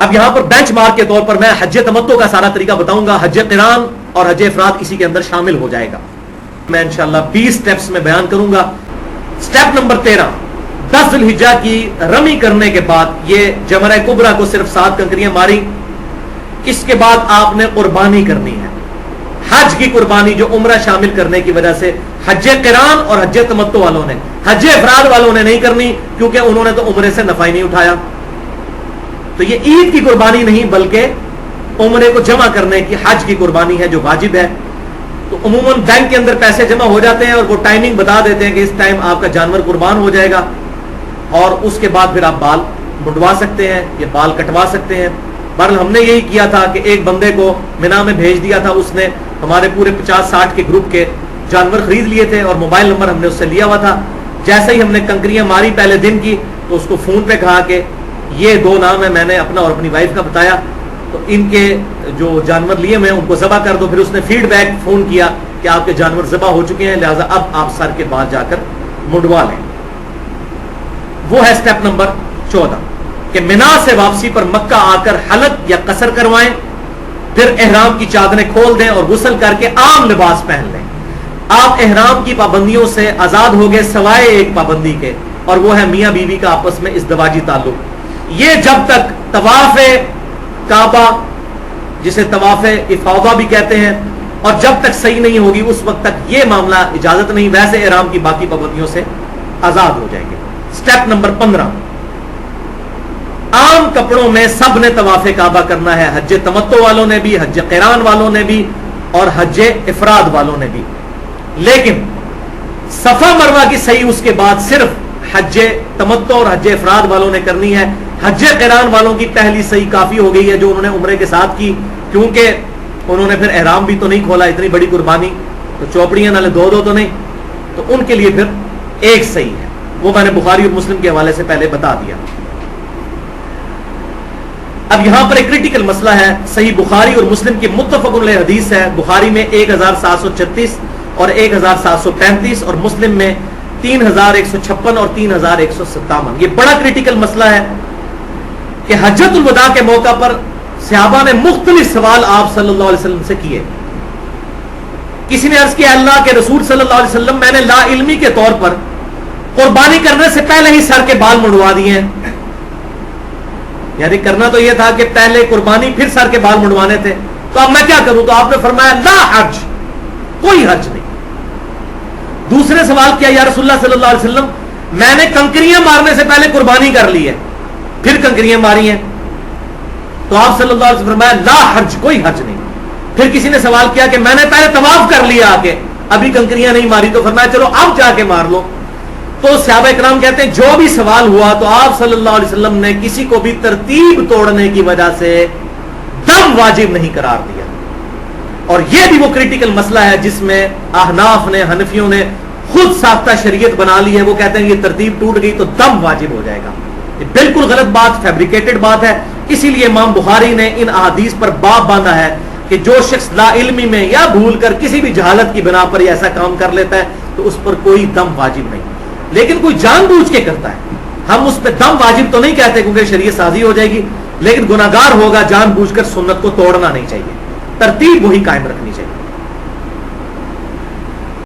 اب یہاں پر bench mark کے طور پر میں حج تمتع کا سارا طریقہ بتاؤں گا. حج قران اور حج افراد اسی کے اندر شامل ہو جائے گا. میں انشاءاللہ 20 سٹیپس میں بیان کروں گا. سٹیپ نمبر 13, 10 ذی الحجہ کی رمی کرنے کے بعد یہ جمرہ کبریٰ کو صرف 7 کنکریاں ماری, اس کے بعد آپ نے قربانی کرنی ہے. حج کی قربانی جو عمرہ شامل کرنے کی وجہ سے حج قران اور حج تمتع والوں نے, حج افراد والوں نے نہیں کرنی, کیونکہ انہوں نے تو عمرے سے نفع ہی نہیں اٹھایا. تو یہ عید کی قربانی نہیں بلکہ عمرے کو جمع کرنے کی حج کی قربانی ہے جو واجب ہے. تو عموماً بینک کے اندر پیسے جمع ہو جاتے ہیں اور وہ ٹائمنگ بتا دیتے ہیں کہ اس ٹائم آپ کا جانور قربان ہو جائے گا, اور اس کے بعد پھر آپ بال منڈوا سکتے ہیں یا بال کٹوا سکتے ہیں. بہرحال ہم نے یہی کیا تھا کہ ایک بندے کو مینا میں بھیج دیا تھا, اس نے ہمارے پورے 50-60 کے گروپ کے جانور خرید لیے تھے اور موبائل نمبر ہم نے اس سے لیا ہوا تھا. جیسے ہی ہم نے کنکریاں ماری پہلے دن کی تو اس کو فون پہ کہا کہ یہ 2 نام ہے, میں نے اپنا اور اپنی وائف کا بتایا, تو ان کے جو جانور لیے میں ان کو ذبح کر دو. پھر اس نے فیڈ بیک فون کیا کہ آپ کے جانور ذبح ہو چکے ہیں, لہٰذا اب آپ سر کے بعد جا کر منڈوا لیں. وہ ہے سٹیپ نمبر 14 کہ مینا سے واپسی پر مکہ آ کر حلق یا قصر کروائیں, پھر احرام کی چادریں کھول دیں اور غسل کر کے عام لباس پہن لیں. آپ احرام کی پابندیوں سے آزاد ہو گئے سوائے ایک پابندی کے, اور وہ ہے میاں بیوی کا آپس میں ازدواجی تعلق. یہ جب تک طواف کعبہ جسے طواف افاضہ بھی کہتے ہیں, اور جب تک صحیح نہیں ہوگی اس وقت تک یہ معاملہ اجازت نہیں. ویسے احرام کی باقی پابندیوں سے آزاد ہو جائیں گے. سٹیپ نمبر 15, عام کپڑوں میں سب نے طواف کعبہ کرنا ہے, حج تمتع والوں نے بھی, حج قران والوں نے بھی, اور حج افراد والوں نے بھی. لیکن صفا مروہ کی صحیح اس کے بعد صرف حج تمتع اور حج افراد والوں نے کرنی ہے. حج قران والوں کی پہلی صحیح کافی ہو گئی ہے جو انہوں نے عمرے کے ساتھ کی, کیونکہ انہوں نے پھر احرام بھی تو نہیں کھولا, اتنی بڑی قربانی تو چوپڑیاں نالے 2 تو نہیں, تو ان کے لیے پھر ایک صحیح ہے. وہ میں نے بخاری اور مسلم کے حوالے سے پہلے بتا دیا. اب یہاں پر ایک کریٹیکل مسئلہ ہے. صحیح بخاری اور مسلم کی متفق علیہ حدیث ہے. بخاری میں 1736 اور 1735, اور مسلم میں 3156 اور 3157. یہ بڑا کریٹیکل مسئلہ ہے کہ حجۃ الوداع کے موقع پر صحابہ نے مختلف سوال آپ صلی اللہ علیہ وسلم سے کیے. کسی نے عرض کیا اللہ کے رسول صلی اللہ علیہ وسلم, میں نے لا علمی کے طور پر قربانی کرنے سے پہلے ہی سر کے بال منڈوا دیے ہیں. یعنی کرنا تو یہ تھا کہ پہلے قربانی پھر سر کے بال منڈوانے تھے, تو اب میں کیا کروں؟ تو آپ نے فرمایا لا حرج, کوئی حرج نہیں. دوسرے سوال کیا یا رسول اللہ صلی اللہ علیہ وسلم, میں نے کنکریاں مارنے سے پہلے قربانی کر لی ہے, پھر کنکریاں ماری ہیں, تو آپ صلی اللہ علیہ وسلم فرمایا لا حرج, کوئی حرج نہیں. پھر کسی نے سوال کیا کہ میں نے پہلے طواف کر لیا آ کے, ابھی کنکریاں نہیں ماری, تو فرمایا چلو اب جا کے مار لو. تو صحابہ اکرام کہتے ہیں جو بھی سوال ہوا تو آپ صلی اللہ علیہ وسلم نے کسی کو بھی ترتیب توڑنے کی وجہ سے دم واجب نہیں قرار دیا. اور یہ بھی وہ کریٹیکل مسئلہ ہے جس میں احناف نے, حنفیوں نے خود ساختہ شریعت بنا لی ہے. وہ کہتے ہیں یہ ترتیب ٹوٹ گئی تو دم واجب ہو جائے گا. یہ بالکل غلط بات, فیبریکیٹڈ بات ہے. اسی لیے امام بخاری نے ان احادیث پر باب باندھا ہے کہ جو شخص لا علمی میں یا بھول کر کسی بھی جہالت کی بنا پر ایسا کام کر لیتا ہے تو اس پر کوئی دم واجب نہیں. لیکن کوئی جان بوجھ کے کرتا ہے, ہم اس پہ دم واجب تو نہیں کہتے کیونکہ شریعت سازی ہو جائے گی, لیکن گناہگار ہوگا, جان بوجھ کر سنت کو توڑنا نہیں چاہیے, ترتیب وہی قائم رکھنی چاہیے.